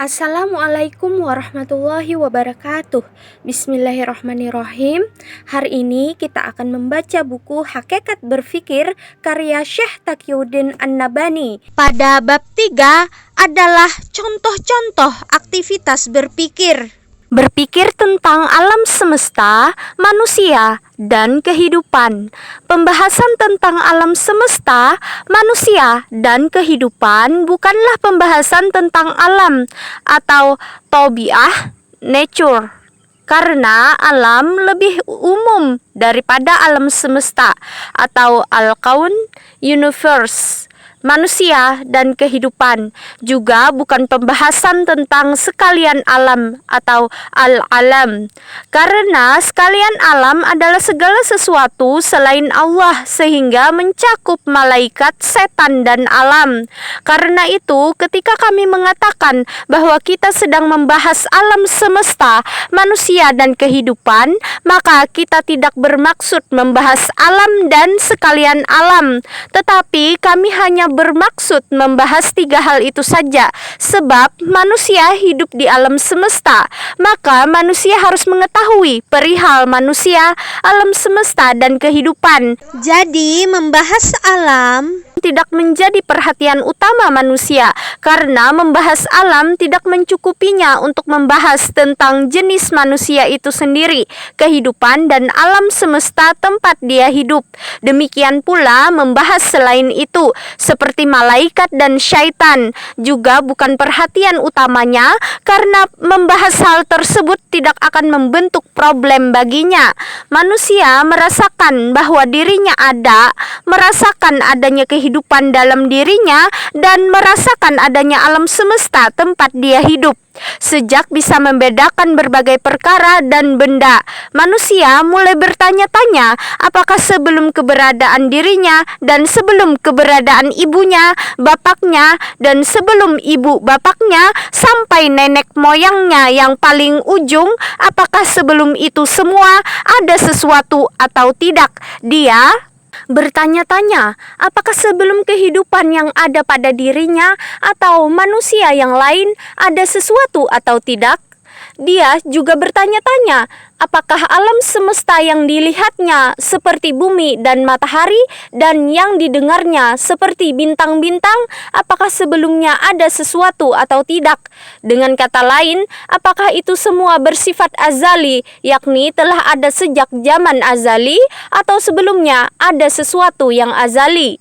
Assalamualaikum warahmatullahi wabarakatuh. Bismillahirrahmanirrahim. Hari ini kita akan membaca buku Hakikat Berfikir karya Syekh Taqiyuddin An-Nabhani. Pada bab 3 adalah contoh-contoh aktivitas berpikir. Berpikir tentang alam semesta, manusia, dan kehidupan. Pembahasan tentang alam semesta, manusia, dan kehidupan bukanlah pembahasan tentang alam atau tabiah, nature. Karena alam lebih umum daripada alam semesta atau al-kaun, universe. Manusia dan kehidupan juga bukan pembahasan tentang sekalian alam atau al-alam. Karena sekalian alam adalah segala sesuatu selain Allah sehingga mencakup malaikat, setan, dan alam. Karena itu ketika kami mengatakan bahwa kita sedang membahas alam semesta, manusia, dan kehidupan, maka kita tidak bermaksud membahas alam dan sekalian alam, tetapi kami hanya bermaksud membahas 3 hal itu saja. Sebab manusia hidup di alam semesta, maka manusia harus mengetahui perihal manusia, alam semesta, dan kehidupan. Jadi membahas alam tidak menjadi perhatian utama manusia, karena membahas alam tidak mencukupinya untuk membahas tentang jenis manusia itu sendiri, kehidupan, dan alam semesta tempat dia hidup. Demikian pula membahas selain itu, seperti malaikat dan syaitan, juga bukan perhatian utamanya, karena membahas hal tersebut tidak akan membentuk problem baginya. Manusia merasakan bahwa dirinya ada, merasakan adanya kehidupan dalam dirinya, dan merasakan adanya alam semesta tempat dia hidup. Sejak bisa membedakan berbagai perkara dan benda, manusia mulai bertanya-tanya apakah sebelum keberadaan dirinya dan sebelum keberadaan ibunya, bapaknya, dan sebelum ibu bapaknya sampai nenek moyangnya yang paling ujung, apakah sebelum itu semua ada sesuatu atau tidak. Dia bertanya-tanya, apakah sebelum kehidupan yang ada pada dirinya atau manusia yang lain ada sesuatu atau tidak? Dia juga bertanya-tanya, apakah alam semesta yang dilihatnya seperti bumi dan matahari dan yang didengarnya seperti bintang-bintang, apakah sebelumnya ada sesuatu atau tidak? Dengan kata lain, apakah itu semua bersifat azali, yakni telah ada sejak zaman azali, atau sebelumnya ada sesuatu yang azali?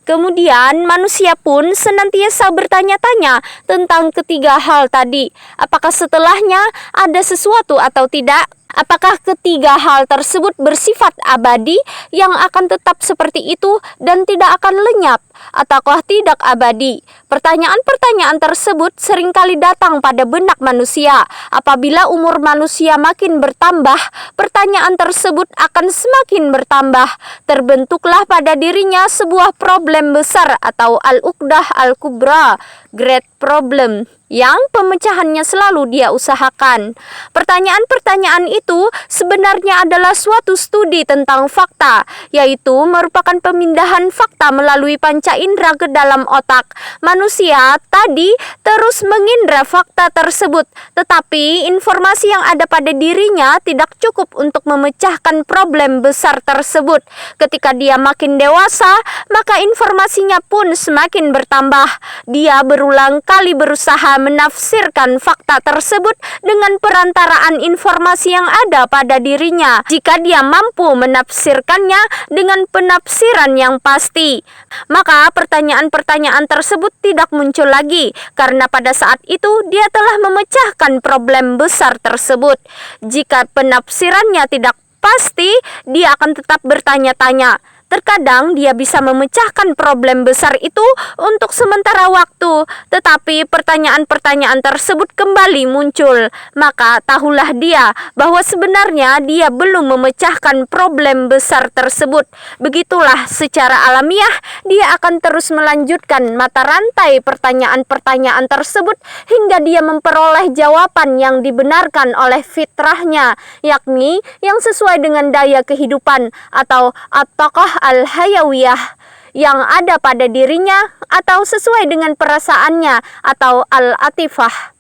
Kemudian manusia pun senantiasa bertanya-tanya tentang ketiga hal tadi, apakah setelahnya ada sesuatu atau tidak? Apakah ketiga hal tersebut bersifat abadi yang akan tetap seperti itu dan tidak akan lenyap, ataukah tidak abadi? Pertanyaan-pertanyaan tersebut seringkali datang pada benak manusia. Apabila umur manusia makin bertambah, pertanyaan tersebut akan semakin bertambah. Terbentuklah pada dirinya sebuah problem besar atau al-uqdah al-kubra, great problem, yang pemecahannya selalu dia usahakan. Pertanyaan-pertanyaan itu sebenarnya adalah suatu studi tentang fakta, yaitu merupakan pemindahan fakta melalui panca indera ke dalam otak. Manusia tadi terus mengindra fakta tersebut, tetapi informasi yang ada pada dirinya tidak cukup untuk memecahkan problem besar tersebut. Ketika dia makin dewasa, maka informasinya pun semakin bertambah. Dia berulang kali berusaha menafsirkan fakta tersebut dengan perantaraan informasi yang ada pada dirinya. Jika dia mampu menafsirkannya dengan penafsiran yang pasti, maka pertanyaan-pertanyaan tersebut tidak muncul lagi, karena pada saat itu dia telah memecahkan problem besar tersebut. Jika penafsirannya tidak pasti, dia akan tetap bertanya-tanya. Terkadang dia bisa memecahkan problem besar itu untuk sementara waktu, tetapi pertanyaan-pertanyaan tersebut kembali muncul. Maka tahulah dia bahwa sebenarnya dia belum memecahkan problem besar tersebut. Begitulah secara alamiah dia akan terus melanjutkan mata rantai pertanyaan-pertanyaan tersebut hingga dia memperoleh jawaban yang dibenarkan oleh fitrahnya, yakni yang sesuai dengan daya kehidupan atau at-taqah al-hayawiyah yang ada pada dirinya, atau sesuai dengan perasaannya atau al-atifah.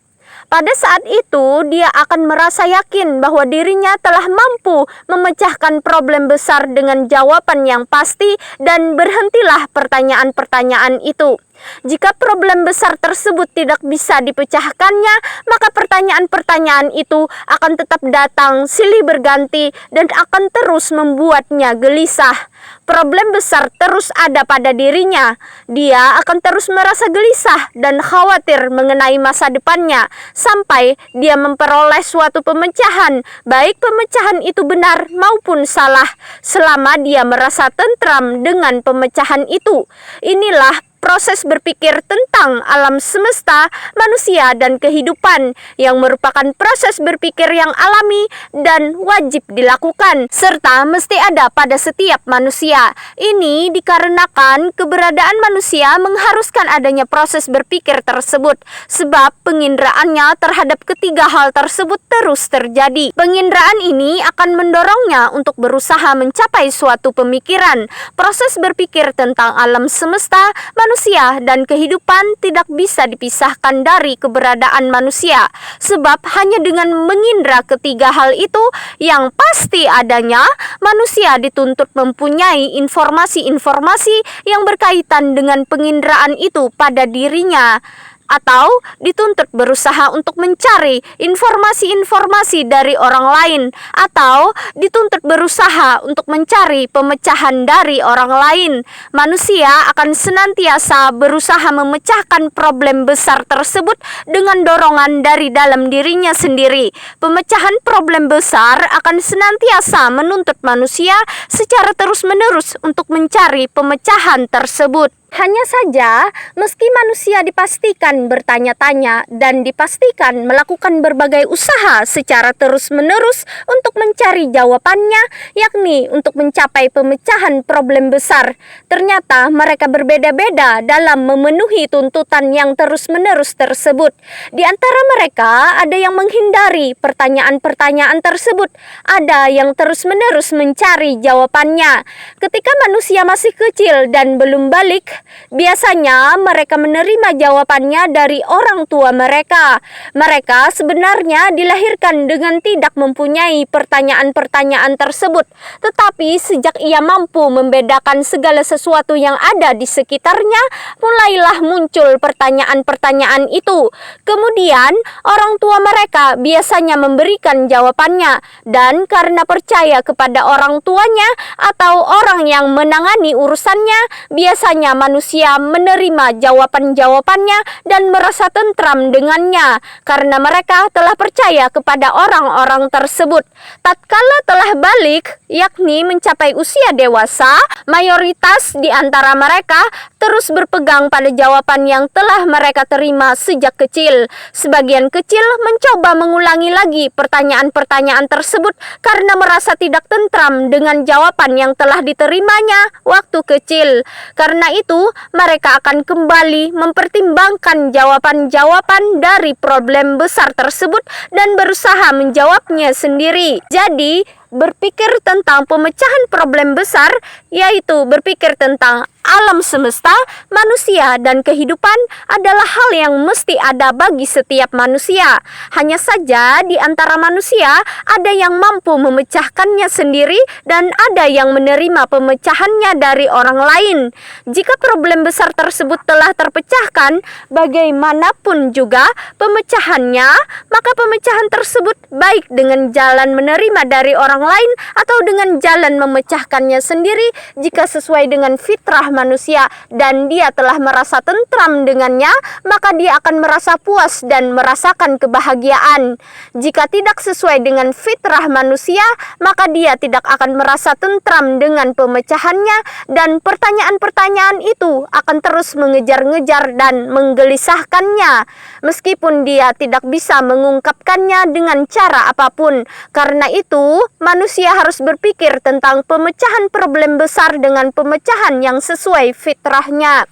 Pada saat itu, dia akan merasa yakin bahwa dirinya telah mampu memecahkan problem besar dengan jawaban yang pasti, dan berhentilah pertanyaan-pertanyaan itu. Jika problem besar tersebut tidak bisa dipecahkannya, maka pertanyaan-pertanyaan itu akan tetap datang silih berganti dan akan terus membuatnya gelisah. Problem besar terus ada pada dirinya. Dia akan terus merasa gelisah dan khawatir mengenai masa depannya sampai dia memperoleh suatu pemecahan, baik pemecahan itu benar maupun salah, selama dia merasa tentram dengan pemecahan itu. Inilah proses berpikir tentang alam semesta, manusia, dan kehidupan yang merupakan proses berpikir yang alami dan wajib dilakukan, serta mesti ada pada setiap manusia. Ini dikarenakan keberadaan manusia mengharuskan adanya proses berpikir tersebut, sebab pengindraannya terhadap ketiga hal tersebut terus terjadi. Penginderaan ini akan mendorongnya untuk berusaha mencapai suatu pemikiran. Proses berpikir tentang alam semesta, manusia, dan kehidupan tidak bisa dipisahkan dari keberadaan manusia, sebab hanya dengan mengindra ketiga hal itu yang pasti adanya, manusia dituntut mempunyai informasi-informasi yang berkaitan dengan penginderaan itu pada dirinya, atau dituntut berusaha untuk mencari informasi-informasi dari orang lain, atau dituntut berusaha untuk mencari pemecahan dari orang lain. Manusia akan senantiasa berusaha memecahkan problem besar tersebut dengan dorongan dari dalam dirinya sendiri. Pemecahan problem besar akan senantiasa menuntut manusia secara terus-menerus untuk mencari pemecahan tersebut. Hanya saja, meski manusia dipastikan bertanya-tanya dan dipastikan melakukan berbagai usaha secara terus-menerus untuk mencari jawabannya, yakni untuk mencapai pemecahan problem besar, ternyata mereka berbeda-beda dalam memenuhi tuntutan yang terus-menerus tersebut. Di antara mereka, ada yang menghindari pertanyaan-pertanyaan tersebut, ada yang terus-menerus mencari jawabannya. Ketika manusia masih kecil dan belum balik, biasanya mereka menerima jawabannya dari orang tua mereka. Mereka sebenarnya dilahirkan dengan tidak mempunyai pertanyaan-pertanyaan tersebut, tetapi sejak ia mampu membedakan segala sesuatu yang ada di sekitarnya, mulailah muncul pertanyaan-pertanyaan itu. Kemudian orang tua mereka biasanya memberikan jawabannya, dan karena percaya kepada orang tuanya atau orang yang menangani urusannya, biasanya manusia menerima jawaban-jawabannya dan merasa tentram dengannya karena mereka telah percaya kepada orang-orang tersebut. Tatkala telah balik, yakni mencapai usia dewasa, mayoritas di antara mereka terus berpegang pada jawaban yang telah mereka terima sejak kecil. Sebagian kecil mencoba mengulangi lagi pertanyaan-pertanyaan tersebut karena merasa tidak tentram dengan jawaban yang telah diterimanya waktu kecil. Karena itu, mereka akan kembali mempertimbangkan jawaban-jawaban dari problem besar tersebut dan berusaha menjawabnya sendiri. Jadi, berpikir tentang pemecahan problem besar, yaitu berpikir tentang alam semesta, manusia, dan kehidupan adalah hal yang mesti ada bagi setiap manusia. Hanya saja di antara manusia ada yang mampu memecahkannya sendiri dan ada yang menerima pemecahannya dari orang lain. Jika problem besar tersebut telah terpecahkan, bagaimanapun juga pemecahannya, maka pemecahan tersebut baik dengan jalan menerima dari orang lain atau dengan jalan memecahkannya sendiri, jika sesuai dengan fitrah manusia dan dia telah merasa tentram dengannya, maka dia akan merasa puas dan merasakan kebahagiaan. Jika tidak sesuai dengan fitrah manusia, maka dia tidak akan merasa tentram dengan pemecahannya, dan pertanyaan-pertanyaan itu akan terus mengejar-ngejar dan menggelisahkannya, meskipun dia tidak bisa mengungkapkannya dengan cara apapun. Karena itu, manusia harus berpikir tentang pemecahan problem besar dengan pemecahan yang sesuai fitrahnya.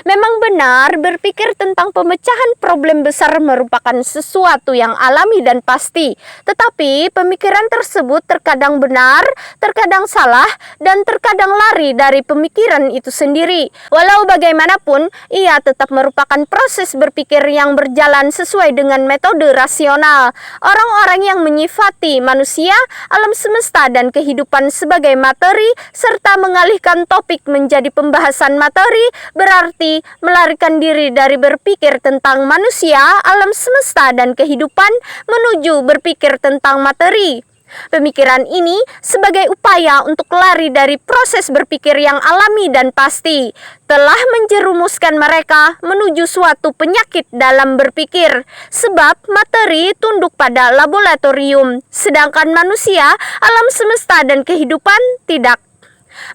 Memang benar, berpikir tentang pemecahan problem besar merupakan sesuatu yang alami dan pasti. Tetapi, pemikiran tersebut terkadang benar, terkadang salah, dan terkadang lari dari pemikiran itu sendiri. Walau bagaimanapun, ia tetap merupakan proses berpikir yang berjalan sesuai dengan metode rasional. Orang-orang yang menyifati manusia, alam semesta, dan kehidupan sebagai materi, serta mengalihkan topik menjadi pembahasan materi, berarti melarikan diri dari berpikir tentang manusia, alam semesta, dan kehidupan menuju berpikir tentang materi. Pemikiran ini sebagai upaya untuk lari dari proses berpikir yang alami dan pasti, telah menjerumuskan mereka menuju suatu penyakit dalam berpikir, sebab materi tunduk pada laboratorium, sedangkan manusia, alam semesta, dan kehidupan tidak.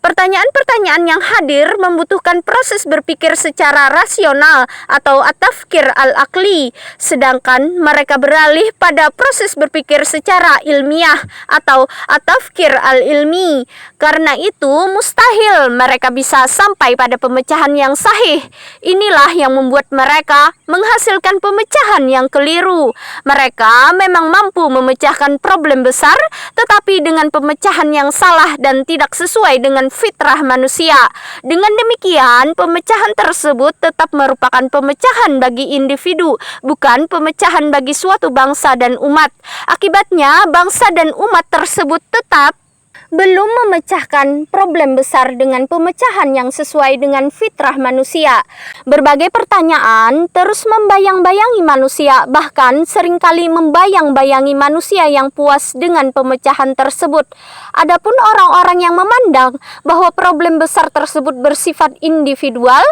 Pertanyaan-pertanyaan yang hadir membutuhkan proses berpikir secara rasional atau at-tafkir al-aqli, sedangkan mereka beralih pada proses berpikir secara ilmiah atau at-tafkir al-ilmi. Karena itu, mustahil mereka bisa sampai pada pemecahan yang sahih. Inilah yang membuat mereka menghasilkan pemecahan yang keliru. Mereka memang mampu memecahkan problem besar, tetapi dengan pemecahan yang salah dan tidak sesuai dengan fitrah manusia. Dengan demikian, pemecahan tersebut tetap merupakan pemecahan bagi individu, bukan pemecahan bagi suatu bangsa dan umat. Akibatnya, bangsa dan umat tersebut tetap belum memecahkan problem besar dengan pemecahan yang sesuai dengan fitrah manusia. Berbagai pertanyaan terus membayang-bayangi manusia, bahkan seringkali membayang-bayangi manusia yang puas dengan pemecahan tersebut. Adapun orang-orang yang memandang bahwa problem besar tersebut bersifat individual,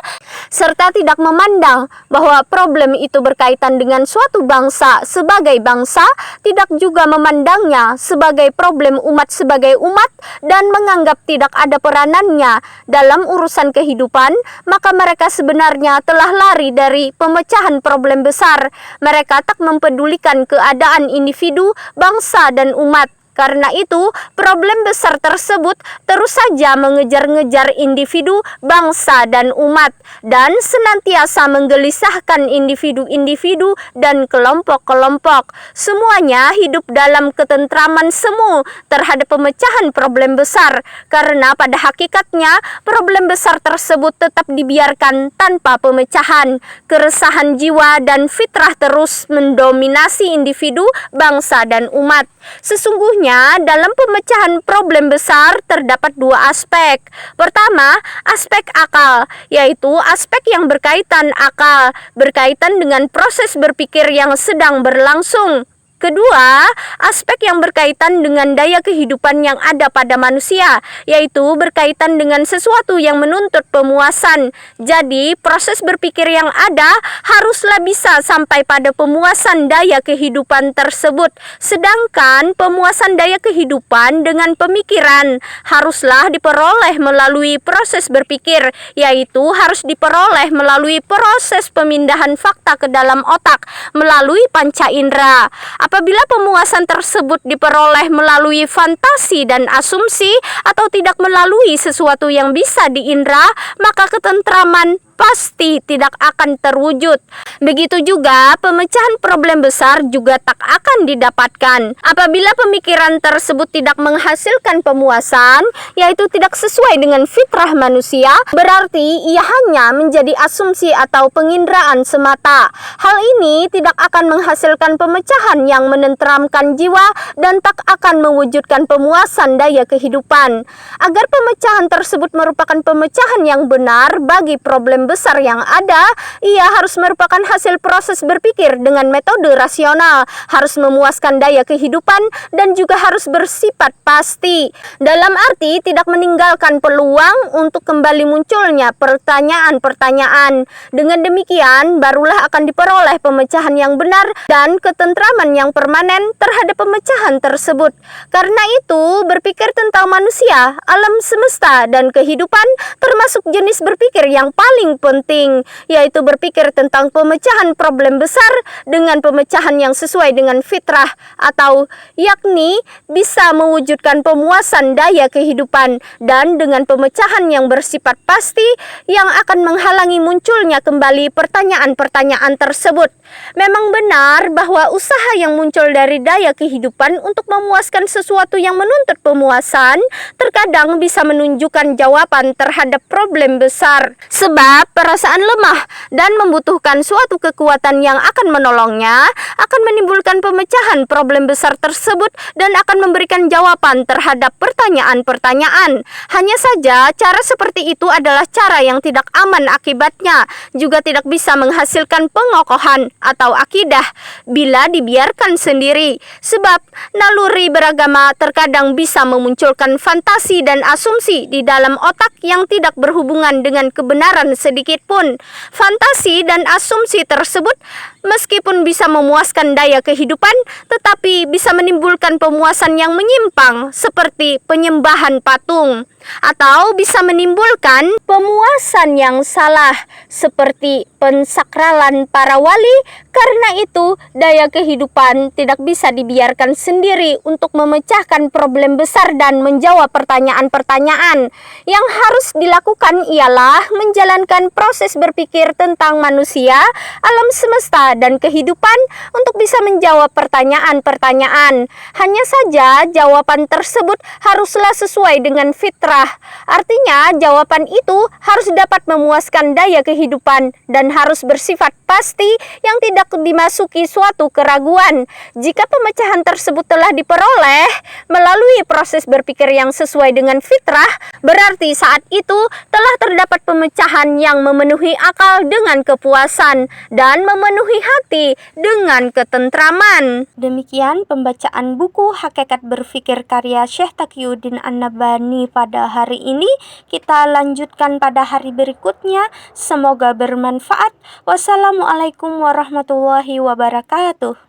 serta tidak memandang bahwa problem itu berkaitan dengan suatu bangsa sebagai bangsa, tidak juga memandangnya sebagai problem umat sebagai umat, dan menganggap tidak ada peranannya dalam urusan kehidupan, maka mereka sebenarnya telah lari dari pemecahan problem besar. Mereka tak mempedulikan keadaan individu, bangsa, dan umat. Karena itu, problem besar tersebut terus saja mengejar-ngejar individu, bangsa, dan umat, dan senantiasa menggelisahkan individu-individu dan kelompok-kelompok. Semuanya hidup dalam ketentraman semu terhadap pemecahan problem besar, karena pada hakikatnya problem besar tersebut tetap dibiarkan tanpa pemecahan. Keresahan jiwa dan fitrah terus mendominasi individu, bangsa, dan umat. Sesungguhnya dalam pemecahan problem besar terdapat dua aspek. Pertama, aspek akal, yaitu aspek yang berkaitan dengan proses berpikir yang sedang berlangsung. Kedua, aspek yang berkaitan dengan daya kehidupan yang ada pada manusia, yaitu berkaitan dengan sesuatu yang menuntut pemuasan. Jadi, proses berpikir yang ada haruslah bisa sampai pada pemuasan daya kehidupan tersebut. Sedangkan pemuasan daya kehidupan dengan pemikiran haruslah diperoleh melalui proses berpikir, yaitu harus diperoleh melalui proses pemindahan fakta ke dalam otak melalui panca indera. Apabila pemuasan tersebut diperoleh melalui fantasi dan asumsi atau tidak melalui sesuatu yang bisa diindra, maka ketentraman pasti tidak akan terwujud. Begitu juga pemecahan problem besar juga tak akan didapatkan. Apabila pemikiran tersebut tidak menghasilkan pemuasan, yaitu tidak sesuai dengan fitrah manusia, berarti ia hanya menjadi asumsi atau penginderaan semata. Hal ini tidak akan menghasilkan pemecahan yang menenteramkan jiwa dan tak akan mewujudkan pemuasan daya kehidupan. Agar pemecahan tersebut merupakan pemecahan yang benar bagi problem besar yang ada, ia harus merupakan hasil proses berpikir dengan metode rasional, harus memuaskan daya kehidupan, dan juga harus bersifat pasti. Dalam arti tidak meninggalkan peluang untuk kembali munculnya pertanyaan-pertanyaan. Dengan demikian, barulah akan diperoleh pemecahan yang benar dan ketentraman yang permanen terhadap pemecahan tersebut. Karena itu, berpikir tentang manusia, alam semesta, dan kehidupan termasuk jenis berpikir yang paling penting, yaitu berpikir tentang pemecahan problem besar dengan pemecahan yang sesuai dengan fitrah, atau yakni bisa mewujudkan pemuasan daya kehidupan, dan dengan pemecahan yang bersifat pasti yang akan menghalangi munculnya kembali pertanyaan-pertanyaan tersebut. Memang benar bahwa usaha yang muncul dari daya kehidupan untuk memuaskan sesuatu yang menuntut pemuasan terkadang bisa menunjukkan jawaban terhadap problem besar. Sebab perasaan lemah dan membutuhkan suatu kekuatan yang akan menolongnya akan menimbulkan pemecahan problem besar tersebut dan akan memberikan jawaban terhadap pertanyaan-pertanyaan. Hanya saja cara seperti itu adalah cara yang tidak aman akibatnya, juga tidak bisa menghasilkan pengokohan atau akidah bila dibiarkan sendiri. Sebab naluri beragama terkadang bisa memunculkan fantasi dan asumsi di dalam otak yang tidak berhubungan dengan kebenaran sedikit pun. Fantasi dan asumsi tersebut meskipun bisa memuaskan daya kehidupan, tetapi bisa menimbulkan pemuasan yang menyimpang seperti penyembahan patung, atau bisa menimbulkan pemuasan yang salah seperti pensakralan para wali. Karena itu, daya kehidupan tidak bisa dibiarkan sendiri untuk memecahkan problem besar dan menjawab pertanyaan-pertanyaan. Yang harus dilakukan ialah menjalankan proses berpikir tentang manusia, alam semesta, dan kehidupan untuk bisa menjawab pertanyaan-pertanyaan. Hanya saja jawaban tersebut haruslah sesuai dengan fitrah. Artinya jawaban itu harus dapat memuaskan daya kehidupan dan harus bersifat pasti yang tidak dimasuki suatu keraguan. Jika pemecahan tersebut telah diperoleh melalui proses berpikir yang sesuai dengan fitrah, berarti saat itu telah terdapat pemecahan yang memenuhi akal dengan kepuasan dan memenuhi hati dengan ketentraman. Demikian pembacaan buku Hakikat Berfikir karya Syekh Taqiyuddin An-Nabhani pada hari ini. Kita lanjutkan pada hari berikutnya. Semoga bermanfaat. Wassalamualaikum warahmatullahi wabarakatuh.